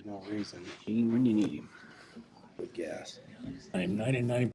No reason. Gene, when you need him. With gas. I'm 99.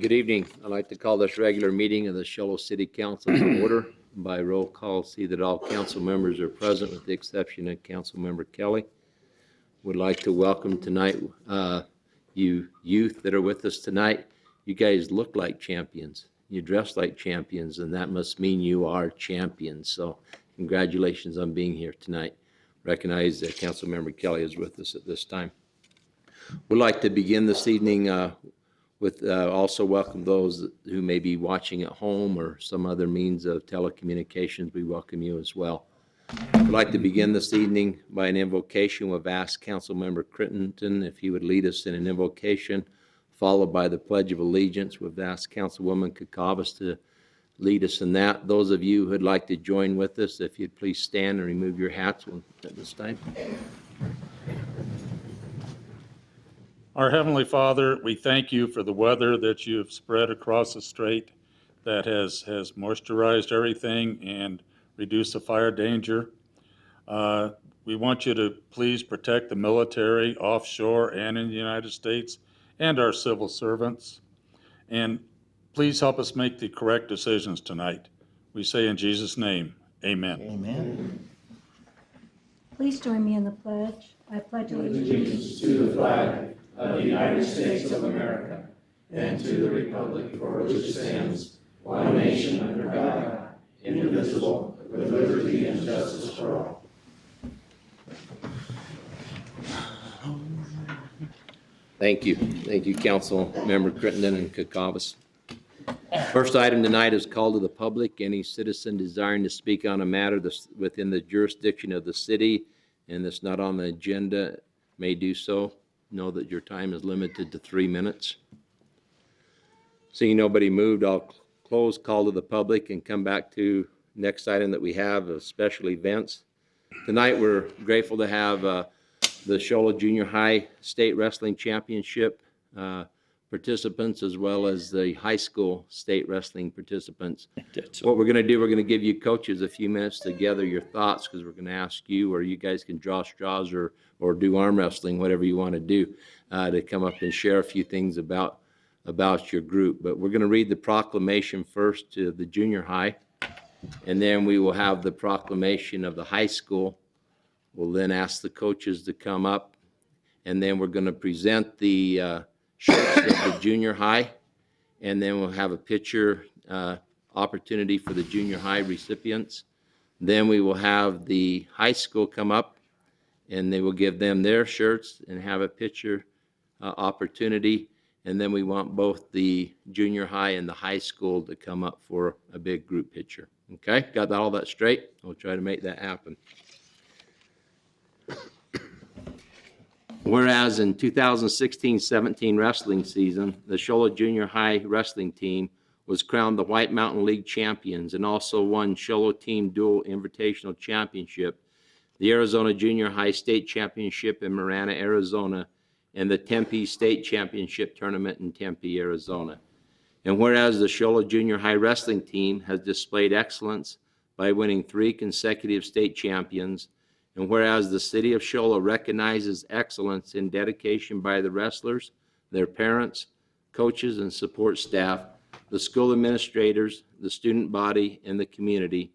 Good evening. I'd like to call this regular meeting of the Show City Council to order. By roll call, see that all council members are present with the exception of Councilmember Kelly. Would like to welcome tonight you youth that are with us tonight. You guys look like champions. You dress like champions, and that must mean you are champions. So congratulations on being here tonight. Recognize that Councilmember Kelly is with us at this time. We'd like to begin this evening with also welcome those who may be watching at home or some other means of telecommunications. We welcome you as well. I'd like to begin this evening by an invocation. We've asked Councilmember Crittenden if he would lead us in an invocation, followed by the Pledge of Allegiance. We've asked Councilwoman Kakavas to lead us in that. Those of you who'd like to join with us, if you'd please stand and remove your hats at this time. Our Heavenly Father, we thank you for the weather that you have spread across the strait that has moisturized everything and reduced the fire danger. We want you to please protect the military offshore and in the United States and our civil servants. And please help us make the correct decisions tonight. We say in Jesus' name, amen. Amen. Please join me in the pledge. I pledge allegiance to the flag of the United States of America and to the republic for which it stands, one nation under God, indivisible, with liberty and justice for all. Thank you. Thank you, Councilmember Crittenden and Kakavas. First item tonight is call to the public. Any citizen desiring to speak on a matter within the jurisdiction of the city and that's not on the agenda may do so. Know that your time is limited to 3 minutes. Seeing nobody moved, I'll close call to the public and come back to next item that we have of special events. Tonight we're grateful to have the Shola Junior High State Wrestling Championship participants as well as the high school state wrestling participants. What we're going to do, we're going to give you coaches a few minutes to gather your thoughts because we're going to ask you, or you guys can draw straws or do arm wrestling, whatever you want to do, to come up and share a few things about your group. But we're going to read the proclamation first to the junior high, and then we will have the proclamation of the high school. We'll then ask the coaches to come up, and then we're going to present the shirts of the junior high, and then we'll have a picture opportunity for the junior high recipients. Then we will have the high school come up, and they will give them their shirts and have a picture opportunity. And then we want both the junior high and the high school to come up for a big group picture. Okay, got all that straight? We'll try to make that happen. Whereas in 2016-17 wrestling season, the Shola Junior High wrestling team was crowned the White Mountain League champions and also won Shola Team Dual Invitational Championship, the Arizona Junior High State Championship in Marana, Arizona, and the Tempe State Championship Tournament in Tempe, Arizona. And whereas the Shola Junior High Wrestling Team has displayed excellence by winning 3 consecutive state champions, and whereas the City of Shola recognizes excellence in dedication by the wrestlers, their parents, coaches, and support staff, the school administrators, the student body, and the community,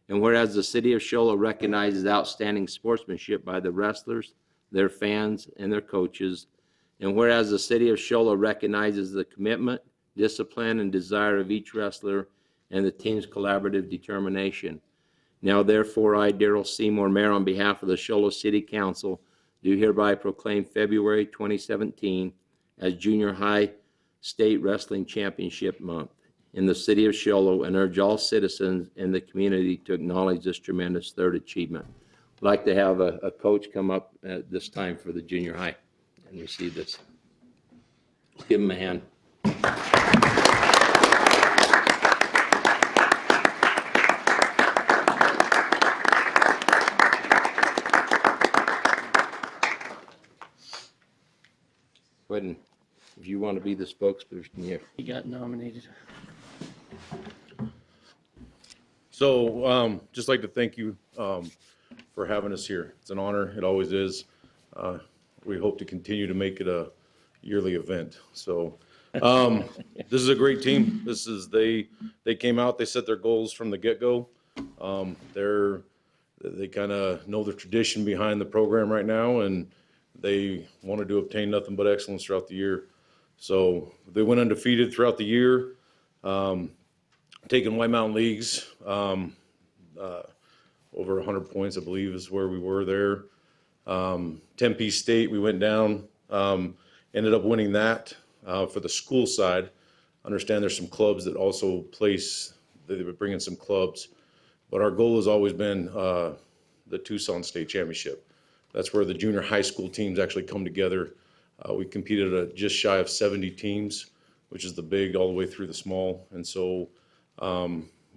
and whereas the City of Shola recognizes outstanding sportsmanship by the wrestlers, their fans, and their coaches, and whereas the City of Shola recognizes the commitment, discipline, and desire of each wrestler and the team's collaborative determination. Now, therefore, I, Darrell Seymour, Mayor, on behalf of the Shola City Council, do hereby proclaim February 2017 as Junior High State Wrestling Championship Month in the City of Shola and urge all citizens in the community to acknowledge this tremendous third achievement. I'd like to have a coach come up at this time for the junior high and receive this. Give him a hand. Go ahead and, if you want to be the spokesperson here. He got nominated. So just like to thank you for having us here. It's an honor. It always is. We hope to continue to make it a yearly event. So this is a great team. This is they came out. They set their goals from the get-go. They kind of know the tradition behind the program right now, and they wanted to obtain nothing but excellence throughout the year. So they went undefeated throughout the year. Taking White Mountain Leagues, over 100 points, I believe, is where we were there. Tempe State, we went down, ended up winning that for the school side. I understand there's some clubs that also place, they would bring in some clubs. But our goal has always been the Tucson State Championship. That's where the junior high school teams actually come together. We competed at just shy of 70 teams, which is the big all the way through the small. And so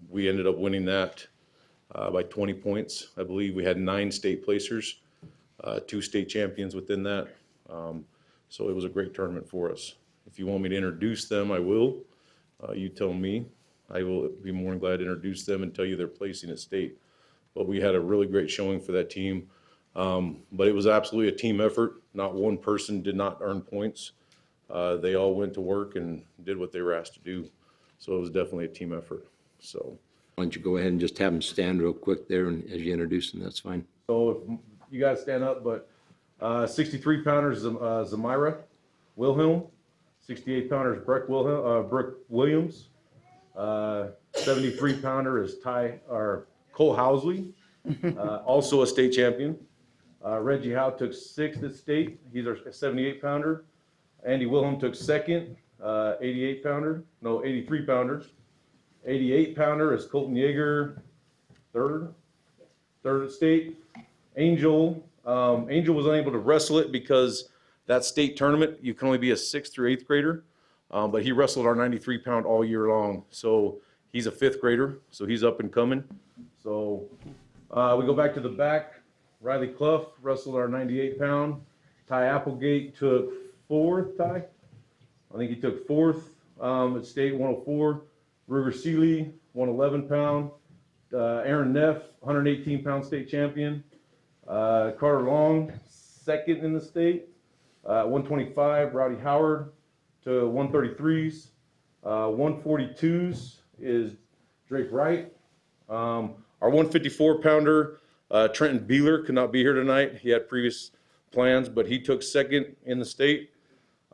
we ended up winning that by 20 points. I believe we had 9 state placers, 2 state champions within that. So it was a great tournament for us. If you want me to introduce them, I will. You tell me. I will be more than glad to introduce them and tell you their placing at state. But we had a really great showing for that team. But it was absolutely a team effort. Not one person did not earn points. They all went to work and did what they were asked to do. So it was definitely a team effort. So Why don't you go ahead and just have them stand real quick there, and as you introduce them, that's fine. So if you guys stand up, but 63 pounders Zamira Wilhelm, 68 pounders Brooke Williams, 73 pounder is Cole Housley, also a state champion. Reggie Howe took 6th at state. He's our 78 pounder. Andy Wilhelm took 2nd, 83 pounder. 88 pounder is Colton Yeager, 3rd at state. Angel was unable to wrestle it because that state tournament, you can only be a 6th through 8th grader. But he wrestled our 93 pound all year long. So he's a 5th grader, so he's up and coming. So we go back to the back. Riley Clough wrestled our 98 pound. Ty Applegate took 4th, Ty? I think he took 4th at state, 104. Ruger Seeley, 111 pound. Aaron Neff, 118 pound state champion. Carter Long, 2nd in the state. 125, Rowdy Howard to 133s. 142s is Drake Wright. Our 154 pounder, Trenton Beeler, could not be here tonight. He had previous plans, but he took 2nd in the state.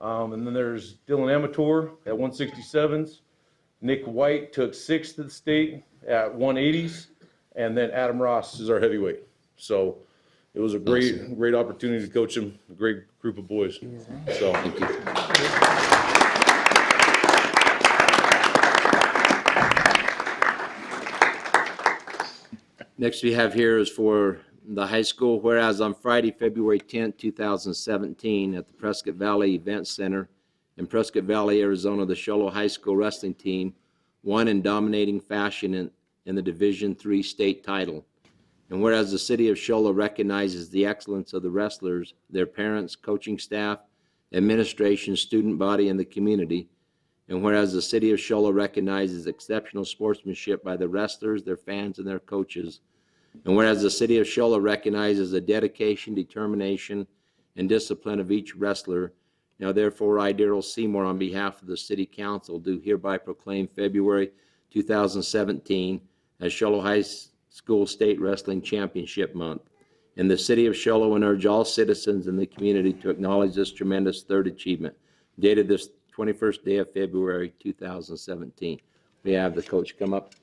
And then there's Dylan Amator at 167s. Nick White took 6th in the state at 180s. And then Adam Ross is our heavyweight. So it was a great opportunity to coach him, a great group of boys. So Thank you. Next we have here is for the high school, whereas on Friday, February 10th, 2017, at the Prescott Valley Event Center in Prescott Valley, Arizona, the Shola High School wrestling team won in dominating fashion in the Division III state title. And whereas the city of Shola recognizes the excellence of the wrestlers, their parents, coaching staff, administration, student body, and the community. And whereas the city of Shola recognizes exceptional sportsmanship by the wrestlers, their fans, and their coaches. And whereas the city of Shola recognizes the dedication, determination, and discipline of each wrestler, now therefore I, Darrell Seymour, on behalf of the city council, do hereby proclaim February 2017 as Shola High School State Wrestling Championship Month. In the city of Shola, and urge all citizens in the community to acknowledge this tremendous third achievement, dated this 21st day of February 2017. We have the coach come up.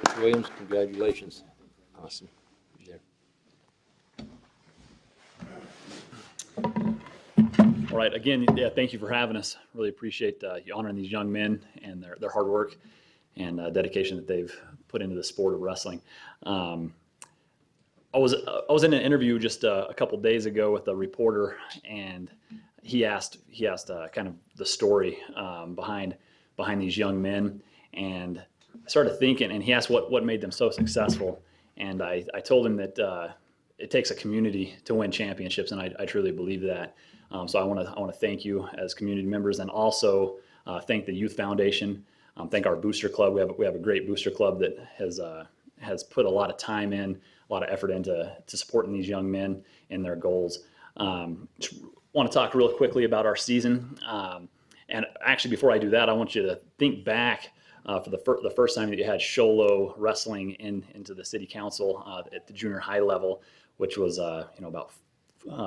Mr. Williams, congratulations. Awesome. There. All right, again, yeah, thank you for having us. Really appreciate you honoring these young men and their hard work and dedication that they've put into the sport of wrestling. I was in an interview just a couple days ago with a reporter, and he asked kind of the story behind these young men, and I started thinking, and he asked what made them so successful, and I told him that it takes a community to win championships, and I truly believe that. So I want to thank you as community members, and also thank the Youth Foundation. Thank our booster club. We have a great booster club that has put a lot of time in, a lot of effort into supporting these young men and their goals. Just want to talk real quickly about our season. And actually, before I do that, I want you to think back for the first time that you had Sholo wrestling into the city council at the junior high level, which was about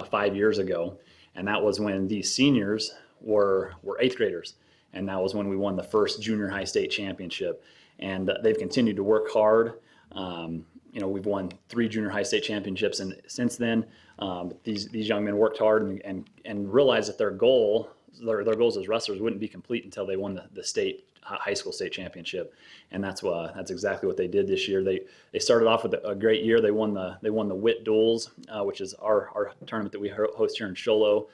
5 years ago. And that was when these seniors were eighth graders. And that was when we won the first junior high state championship. And they've continued to work hard. We've won 3 junior high state championships, and since then, these young men worked hard and realized that their goals as wrestlers wouldn't be complete until they won the state high school state championship. And that's exactly what they did this year. They started off with a great year. They won the WIT Duels, which is our tournament that we host here in Sholo.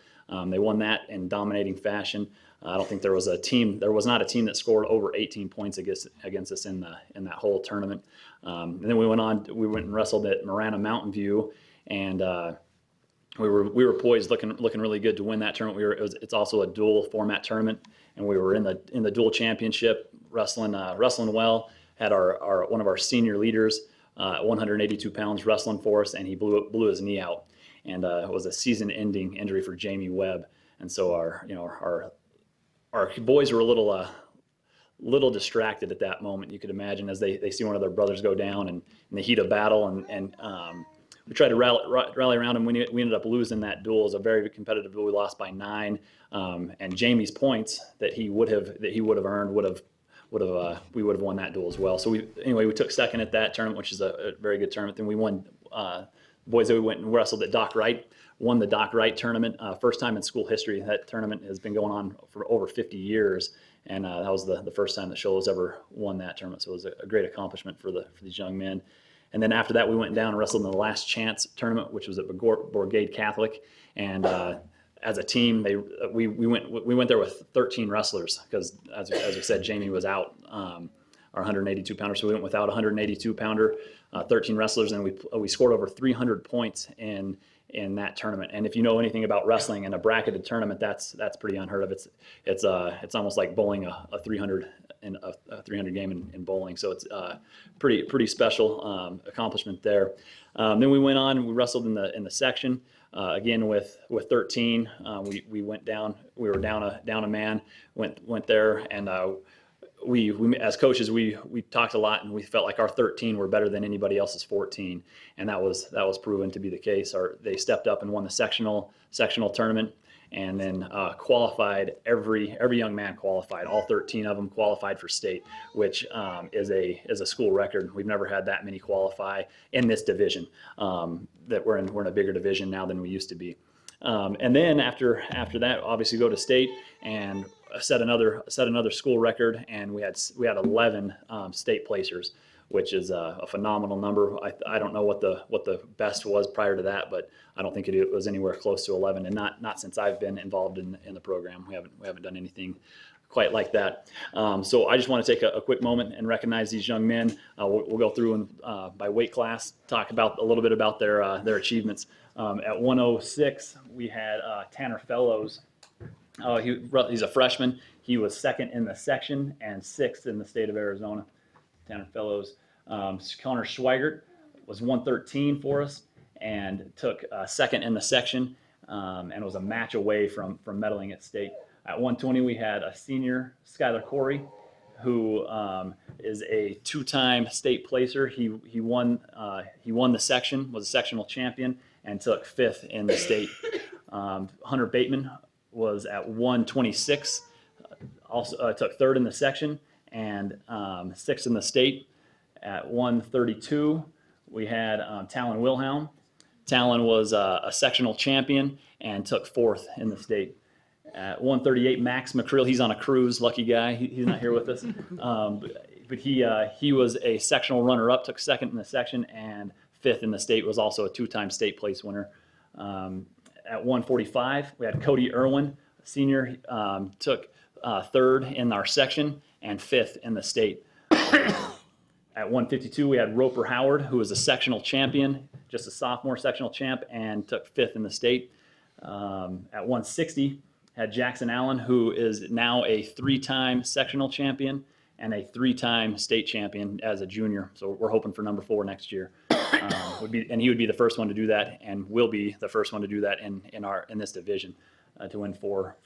They won that in dominating fashion. I don't think there was not a team that scored over 18 points against us in that whole tournament. And then we went and wrestled at Marana Mountain View, and we were poised, looking really good to win that tournament. It's also a dual format tournament, and we were in the dual championship, wrestling well. Had one of our senior leaders, 182 pounds, wrestling for us, and he blew his knee out, and it was a season-ending injury for Jamie Webb. And so our boys were a little distracted at that moment. You could imagine, as they see one of their brothers go down, and in the heat of battle, and we tried to rally around him. We ended up losing that duel. It was a very competitive duel. We lost by 9, and Jamie's points that he would have earned we would have won that duel as well. So we took second at that tournament, which is a very good tournament. Then we won. Boys that we went and wrestled at Doc Wright, won the Doc Wright tournament, first time in school history. That tournament has been going on for over 50 years, and that was the first time that Sholo's ever won that tournament. So it was a great accomplishment for these young men. And then after that, we went down and wrestled in the Last Chance tournament, which was at Bourgade Catholic. And as a team, we went there with 13 wrestlers because, as we said, Jamie was out, our 182 pounder. So we went without a 182 pounder, 13 wrestlers, and we scored over 300 points in that tournament. And if you know anything about wrestling in a bracketed tournament, that's pretty unheard of. It's almost like bowling a 300 in a 300 game in bowling. So it's pretty special accomplishment there. Then we went on. We wrestled in the section again with 13. We went down. We were down a man. Went there, and we as coaches we talked a lot, and we felt like our 13 were better than anybody else's 14, and that was proven to be the case. They stepped up and won the sectional tournament, and then qualified. Every young man qualified. All 13 of them qualified for state, which is a school record. We've never had that many qualify in this division. That we're in a bigger division now than we used to be. And then after that, obviously go to state and set another school record, and we had 11 state placers, which is a phenomenal number. I don't know what the best was prior to that, but I don't think it was anywhere close to 11, and not since I've been involved in the program. We haven't done anything quite like that. So I just want to take a quick moment and recognize these young men. We'll go through and by weight class, talk about a little bit about their achievements. At 106, we had Tanner Fellows. He's a freshman. He was second in the section and sixth in the state of Arizona. Tanner Fellows. Connor Schweigert was 113 for us and took second in the section and was a match away from medaling at state. At 120, we had a senior, Skylar Corey, who is a two-time state placer. He won the section, was a sectional champion, and took fifth in the state. Hunter Bateman was at 126, also took third in the section and sixth in the state. At 132, we had Talon Wilhelm. Talon was a sectional champion and took fourth in the state. At 138, Max McCreel, he's on a cruise, lucky guy. He's not here with us. But he was a sectional runner-up, took second in the section and fifth in the state, was also a two-time state place winner. At 145, we had Cody Irwin, senior, took third in our section and fifth in the state. At 152, we had Roper Howard, who was a sectional champion, just a sophomore sectional champ, and took fifth in the state. At 160, had Jackson Allen, who is now a three-time sectional champion and a three-time state champion as a junior. So we're hoping for number 4 next year. And he would be the first one to do that, and will be the first one to do that in this division to win for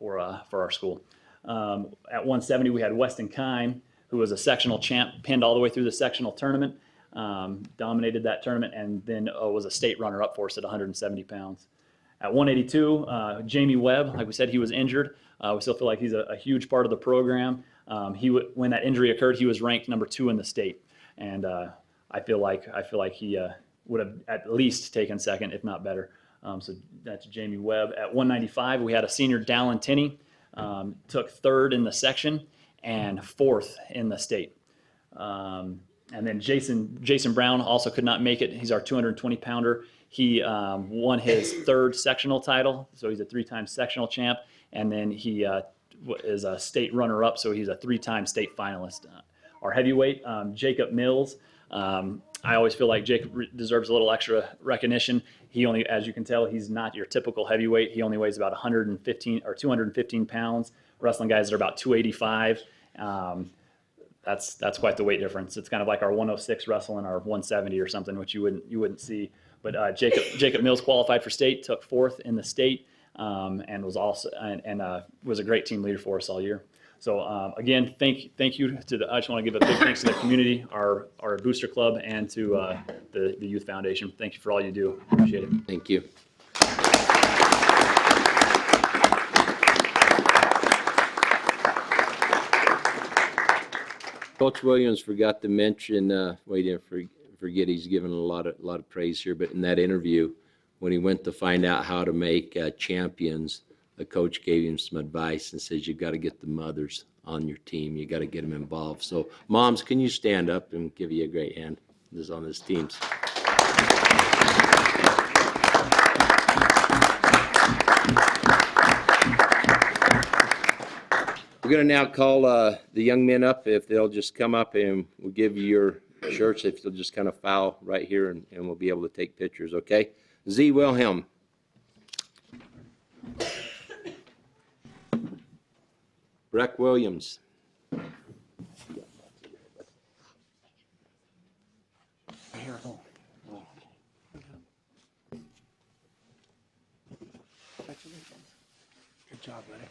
our school. At 170, we had Weston Kime, who was a sectional champ, pinned all the way through the sectional tournament, dominated that tournament, and then was a state runner-up for us at 170 pounds. At 182, Jamie Webb, like we said, he was injured. We still feel like he's a huge part of the program. When that injury occurred, he was ranked number 2 in the state, and I feel like he would have at least taken second, if not better. So that's Jamie Webb. At 195, we had a senior, Dallin Tinney, took third in the section and fourth in the state. And then Jason Brown also could not make it. He's our 220-pounder. He won his third sectional title, so he's a 3-time sectional champ. And then he is a state runner-up, so he's a 3-time state finalist. Our heavyweight, Jacob Mills. I always feel like Jacob deserves a little extra recognition. He only, as you can tell, he's not your typical heavyweight. He only weighs about 115 or 215 pounds. Wrestling guys are about 285. That's quite the weight difference. It's kind of like our 106 wrestling or 170 or something, which you wouldn't see. But Jacob Mills qualified for state, took fourth in the state, and was also was a great team leader for us all year. So again, thank you to I just want to give a big thanks to the community, our booster club, and to the Youth Foundation. Thank you for all you do. Appreciate it. Thank you. Coach Williams forgot to mention, well, he didn't forget, he's given a lot of praise here, but in that interview, when he went to find out how to make champions, the coach gave him some advice and says, you've got to get the mothers on your team. You got to get them involved. So moms, can you stand up and give you a great hand on this teams? We're going to now call the young men up. If they'll just come up, and we'll give you your shirts. If you'll just kind of file right here, and we'll be able to take pictures, okay? Z. Wilhelm. Breck Williams. Good job, buddy.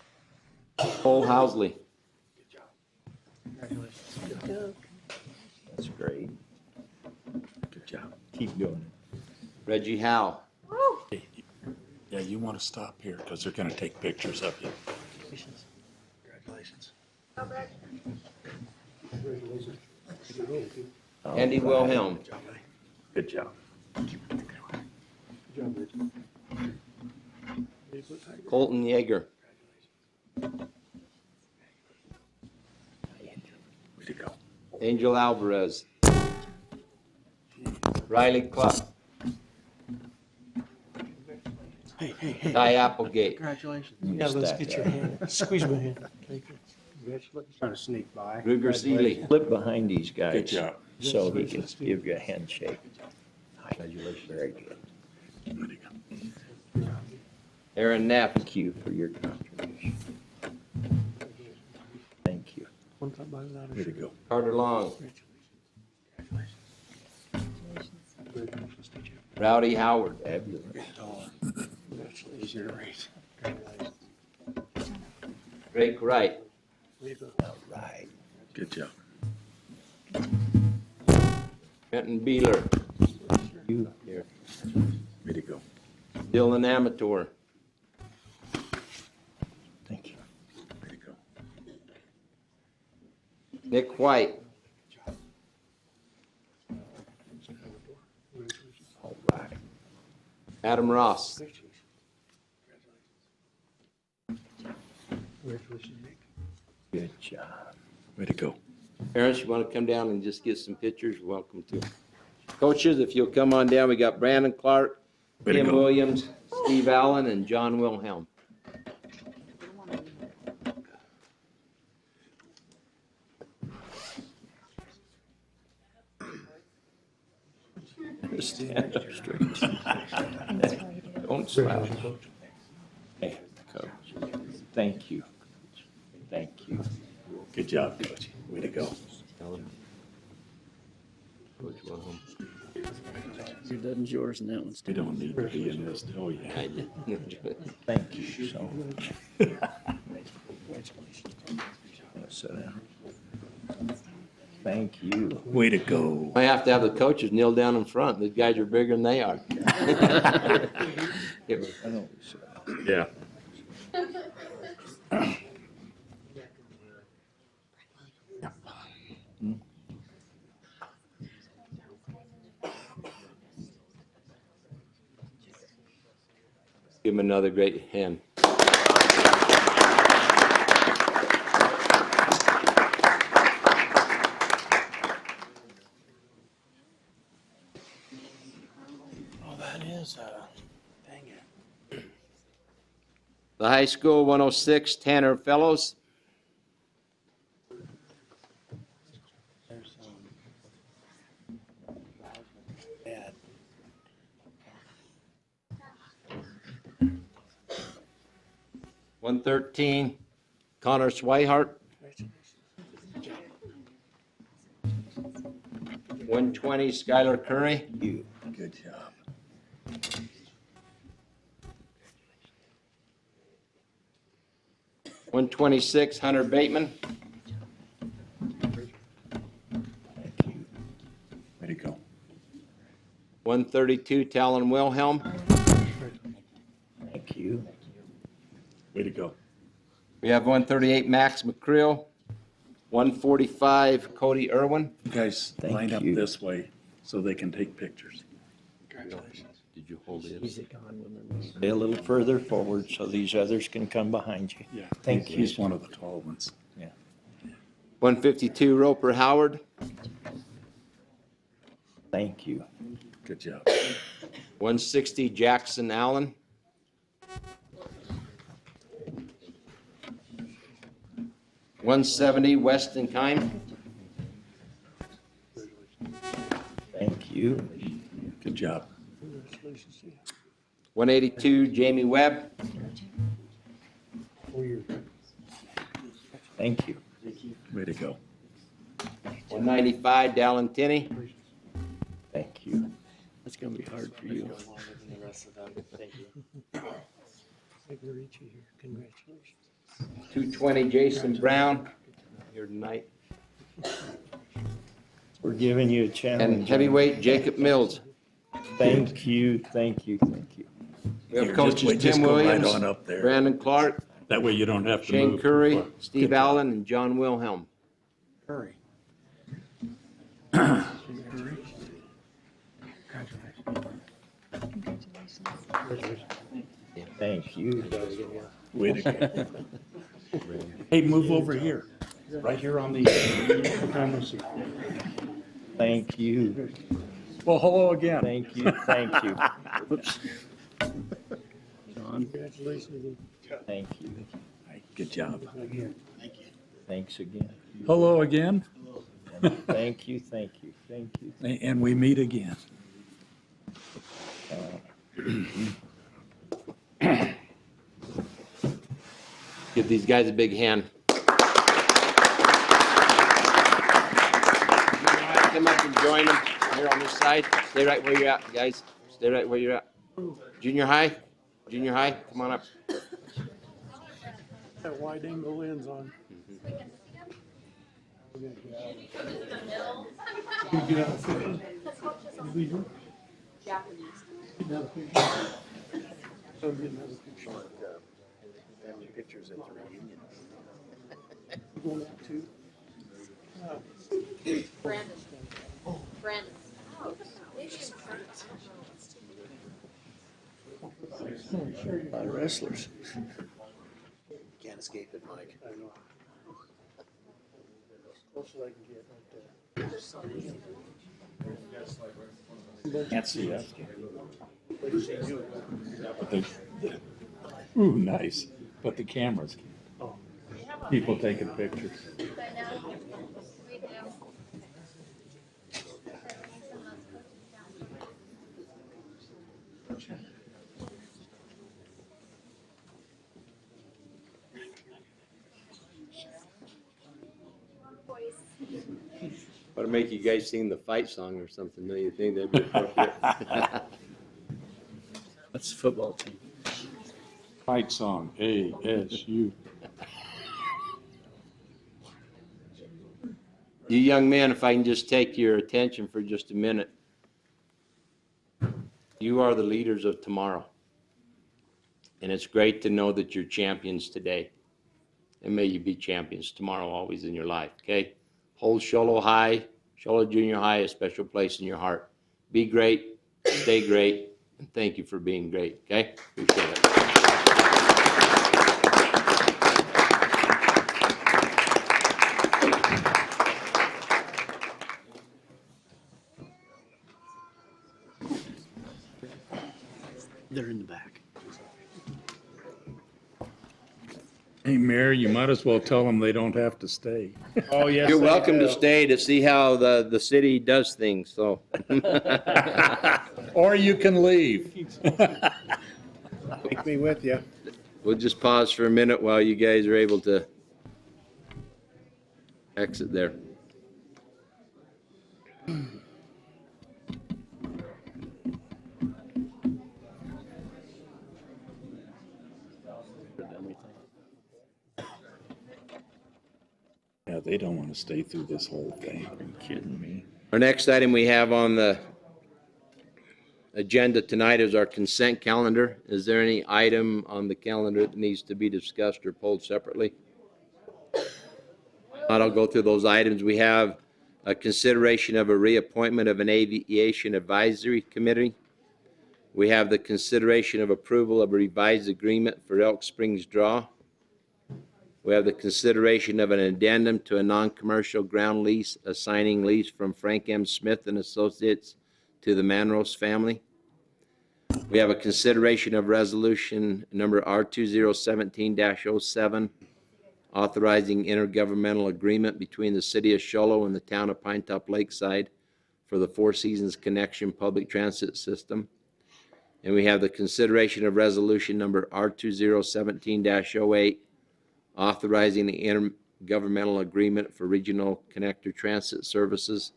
Cole Housley. That's great. Good job. Keep doing it. Reggie Howe. Yeah, you want to stop here because they're going to take pictures of you. Congratulations. Andy Wilhelm. Good job. Colton Yeager. Way to go. Angel Alvarez. Riley Cluck. Hey. Ty Applegate. Congratulations. Yeah, let's get your hand. Squeeze my hand. Take it. Trying to sneak by. Ruger Seeley. Flip behind these guys. Good job. So he can give you a handshake. Very good. Way to go. Aaron Neff. Thank you for your contribution. Thank you. Way to go. Carter Long. Rowdy Howard. Fabulous. Drake Wright. All right. Good job. Trenton Beeler. You. Here. Way to go. Dylan Amator. Thank you. Way to go. Nick White. All right. Adam Ross. Good job. Way to go. Parents, you want to come down and just get some pictures? You're welcome to. Coaches, if you'll come on down, we got Brandon Clark, Way to Tim go. Williams, Steve Allen, and John Wilhelm. Stand up straight. Don't slouch. Hey, Coach. Thank you. Thank you. Good job, Coach. Way to go. Coach Wilhelm. Your dozen's yours and that one's We don't need to be in this, do we? Thank you so much. Sit down. Thank you. Way to go. I have to have the coaches kneel down in front. These guys are bigger than they are. I know. Yeah. Give him another great hand. Oh, that is, dang it. The high school 106 Tanner Fellows. There's, Dad. 113 Connor Swihart. 120 Skylar Curry. You. Good job. One 126 Hunter Bateman. Thank you. Way to go. 132 Talon Wilhelm. Thank you. Way to go. We have 138 Max McCreel. 145 Cody Irwin. You guys Thank line up you. this way so they can take pictures. Congratulations. Did you hold it? Stay a little further forward so these others can come behind you. Yeah. Thank you. He's one of the tall ones. 152 Roper Howard. Thank you. Good job. 160 Jackson Allen. 170 Weston Kime. Thank you. Good job. 182 Jamie Webb. Thank you. Way to go. 195 Dallin Tinney. Thank you. That's gonna be hard for you. 220 Jason Brown. Here tonight. We're giving you a challenge. And heavyweight Jacob Mills. Thank you, thank you, thank you. We have Here, coaches just Tim go right Williams, on up there. Brandon Clark, That way you don't have to Shane move. Curry, Good Steve job. Allen, and John Wilhelm. Hurry. Thank you. Way to go. Hey, move over here. Right here on the camera seat. Thank you. Well, hello again. Thank you, thank you. Whoops. John, Thank you. Good job. Thanks again. Hello again, Thank you, thank you, thank you. and we meet again. Give these guys a big hand. Come up and join them here on this side. Stay right where you're at, guys. Stay right where you're at. Junior high, come on up. That wide angle lens on. Can you get out of the picture? You leave her? Get another picture. So get another picture. Family pictures at the reunion. You going out too? Brandon. Brandon. A lot of wrestlers. Can't escape it, Mike. I know. Close as I can get right there. Can't see us. Ooh, nice, but the cameras can't. People taking pictures. Ought to make you guys sing the fight song or something, don't you think that'd be appropriate? That's the football team. Fight song, ASU. You young men, if I can just take your attention for just a minute. You are the leaders of tomorrow. And it's great to know that you're champions today. And may you be champions tomorrow always in your life, okay? Hold Shoalo High, Shoalo Junior High, a special place in your heart. Be great, stay great, and thank you for being great, okay? Appreciate it. They're in the back. Hey, Mayor, you might as well tell them they don't have to stay. Oh, yes. You're welcome to stay to see how the city does things, so. Or you can leave. Take me with you. We'll just pause for a minute while you guys are able to exit there. Yeah, they don't want to stay through this whole thing. Are you kidding me? Our next item we have on the agenda tonight is our consent calendar. Is there any item on the calendar that needs to be discussed or pulled separately? I'll go through those items. We have a consideration of a reappointment of an aviation advisory committee. We have the consideration of approval of a revised agreement for Elk Springs Draw. We have the consideration of an addendum to a non-commercial ground lease, assigning lease from Frank M. Smith and Associates to the Manros family. We have a consideration of resolution number R2017-07, authorizing intergovernmental agreement between the city of Shoalo and the town of Pinetop Lakeside for the Four Seasons Connection public transit system. And we have the consideration of resolution number R2017-08, authorizing the intergovernmental agreement for regional connector transit services.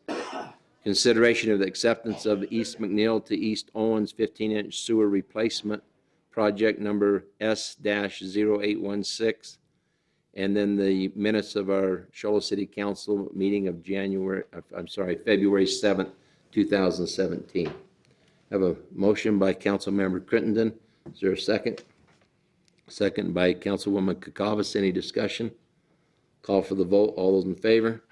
Consideration of the acceptance of East McNeil to East Owens 15-inch sewer replacement project number S-0816. And then the minutes of our Shoalo City Council meeting of February 7th, 2017. I have a motion by Councilmember Crittenden. Is there a second? Second by Councilwoman Kakavas. Any discussion? Call for the vote. All those in favor?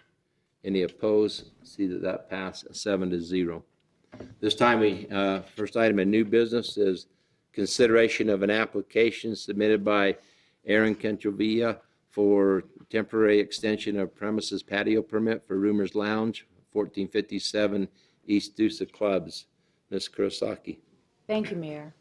Any opposed? See that passed 7-0. This time first item in new business is consideration of an application submitted by Aaron Cantrovilla for temporary extension of premises patio permit for Rumors Lounge, 1457 East Dusa Clubs. Ms. Kurosaki. Thank you, Mayor.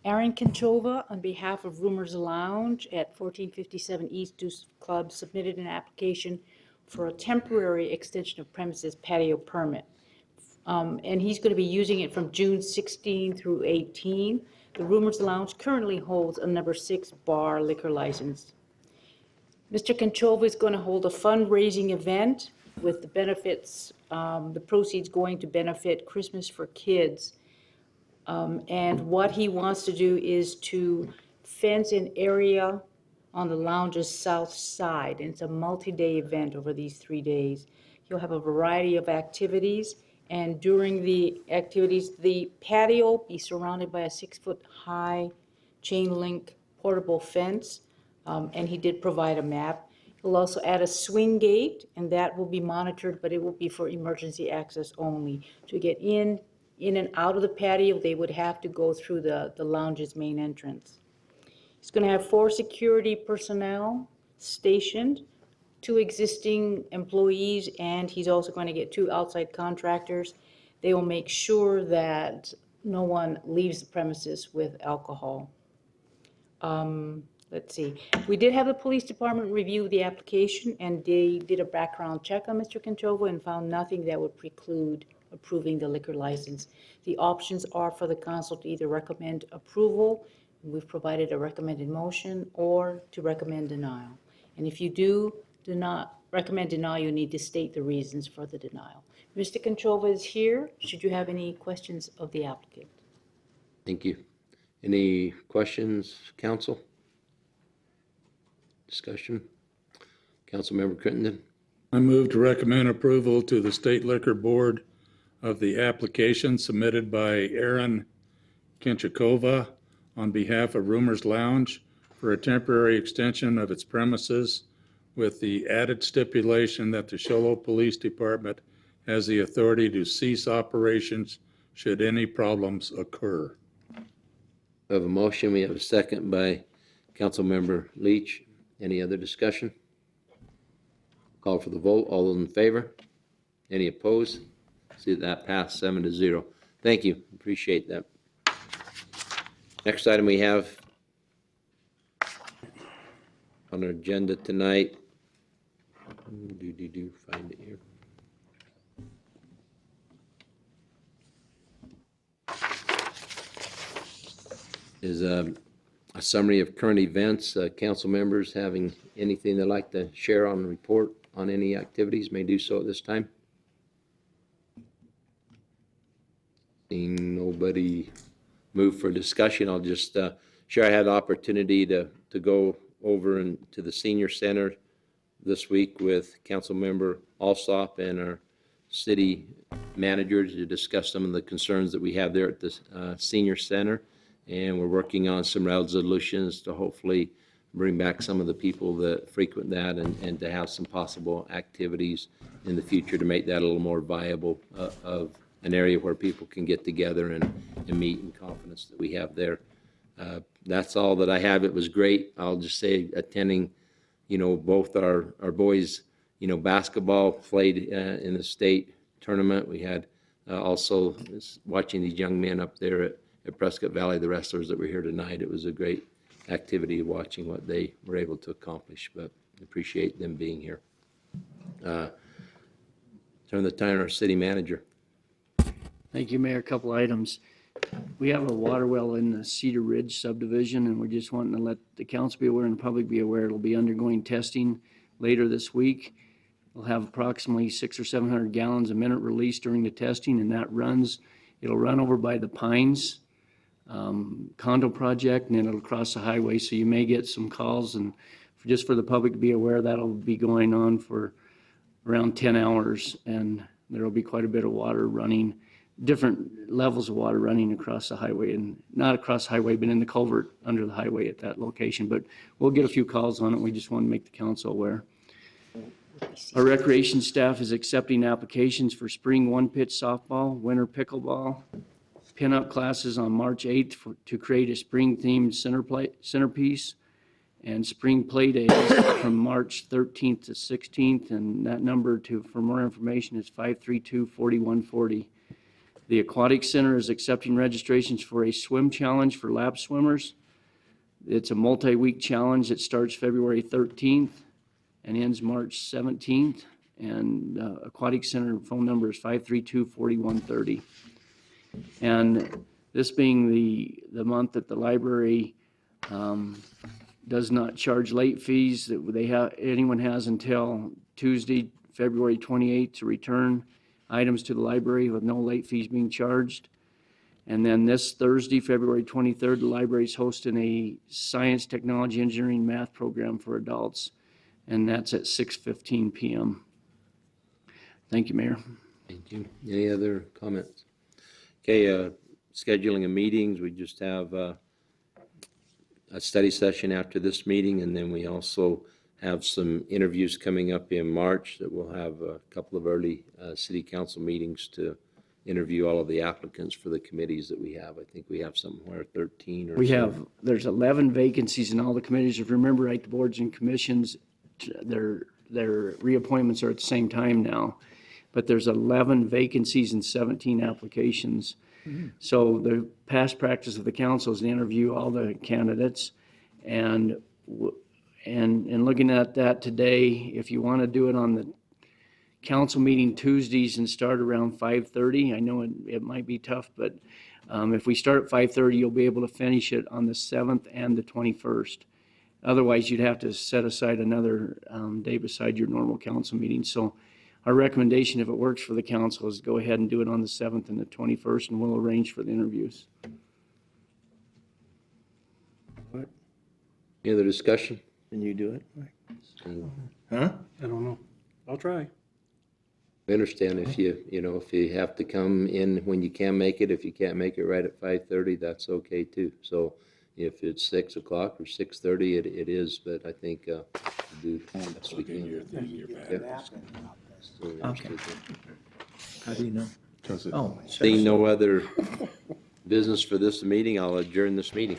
Aaron Conchova, on behalf of Rumors Lounge at 1457 East Deuce Club, submitted an application for a temporary extension of premises patio permit. And he's going to be using it from June 16 through 18. The Rumors Lounge currently holds a number 6 bar liquor license. Mr. Conchova is going to hold a fundraising event with the benefits, the proceeds going to benefit Christmas for Kids. And what he wants to do is to fence an area on the lounge's south side. And it's a multi-day event over these 3 days. He'll have a variety of activities. And during the activities, the patio will be surrounded by a 6-foot-high chain link portable fence. And he did provide a map. He'll also add a swing gate, and that will be monitored, but it will be for emergency access only. To get in and out of the patio, they would have to go through the lounge's main entrance. He's going to have 4 security personnel stationed, 2 existing employees, and he's also going to get 2 outside contractors. They will make sure that no one leaves the premises with alcohol. Let's see. We did have the police department review the application, and they did a background check on Mr. Conchova and found nothing that would preclude approving the liquor license. The options are for the council to either recommend approval, and we've provided a recommended motion, or to recommend denial. And if you do not recommend denial, you need to state the reasons for the denial. Mr. Conchova is here. Should you have any questions of the applicant? Thank you. Any questions, council? Discussion? Councilmember Crittenden? I move to recommend approval to the State Liquor Board of the application submitted by Aaron Kinchikova on behalf of Rumors Lounge for a temporary extension of its premises with the added stipulation that the Show Low Police Department has the authority to cease operations should any problems occur. We have a motion. We have a second by Councilmember Leach. Any other discussion? Call for the vote. All those in favor? Any opposed? See that passed 7-0. Thank you. Appreciate that. Next item we have on our agenda tonight. Find it here. Is a summary of current events. Council members having anything they'd like to share on the report on any activities may do so at this time. Seeing nobody move for discussion, I'll just share I had the opportunity to go over to the senior center this week with Councilmember Alsop and our city manager to discuss some of the concerns that we have there at the senior center. And we're working on some resolutions to hopefully bring back some of the people that frequent that and to have some possible activities in the future to make that a little more viable of an area where people can get together and meet in confidence that we have there. That's all that I have. It was great. I'll just say attending, both our boys, basketball played in the state tournament. We had also watching these young men up there at Prescott Valley, the wrestlers that were here tonight. It was a great activity watching what they were able to accomplish, but appreciate them being here. Turn the time to our city manager. Thank you, Mayor. A couple items. We have a water well in the Cedar Ridge subdivision, and we're just wanting to let the council be aware and the public be aware. It'll be undergoing testing later this week. We'll have approximately 600 or 700 gallons a minute released during the testing, and it'll run over by the Pines condo project, and then it'll cross the highway. So you may get some calls, and just for the public to be aware, that'll be going on for around 10 hours, and there'll be quite a bit of water running, different levels of water running across the highway, and not across the highway, but in the culvert under the highway at that location. But we'll get a few calls on it. We just want to make the council aware. Our recreation staff is accepting applications for spring one-pitch softball, winter pickleball, pinup classes on March 8th to create a spring-themed centerpiece, and spring play days from March 13th to 16th. And that number for more information is 532-4140. The Aquatic Center is accepting registrations for a swim challenge for lap swimmers. It's a multi-week challenge that starts February 13th and ends March 17th. And Aquatic Center phone number is 532-4130. And this being the month that the library does not charge late fees, that anyone has until Tuesday, February 28th to return items to the library with no late fees being charged. And then this Thursday, February 23rd, the library is hosting a science, technology, engineering, math program for adults, and that's at 6:15 p.m. Thank you, Mayor. Thank you. Any other comments? Okay, scheduling of meetings, we just have a study session after this meeting, and then we also have some interviews coming up in March that we'll have a couple of early city council meetings to interview all of the applicants for the committees that we have. I think we have somewhere 13 or so. There's 11 vacancies in all the committees. If you remember right, the boards and commissions, their reappointments are at the same time now. But there's 11 vacancies and 17 applications. So the past practice of the council is to interview all the candidates. And looking at that today, if you want to do it on the council meeting Tuesdays and start around 5:30, I know it might be tough, but if we start at 5:30, you'll be able to finish it on the 7th and the 21st. Otherwise, you'd have to set aside another day beside your normal council meeting. So our recommendation, if it works for the council, is go ahead and do it on the 7th and the 21st, and we'll arrange for the interviews. Any other discussion? Can you do it? Huh? I don't know. I'll try. I understand if if you have to come in when you can make it, if you can't make it right at 5:30, that's okay too. So if it's 6 o'clock or 6:30, it is, but I think do best we can. Okay. How do you know? Oh. Seeing no other business for this meeting, I'll adjourn this meeting.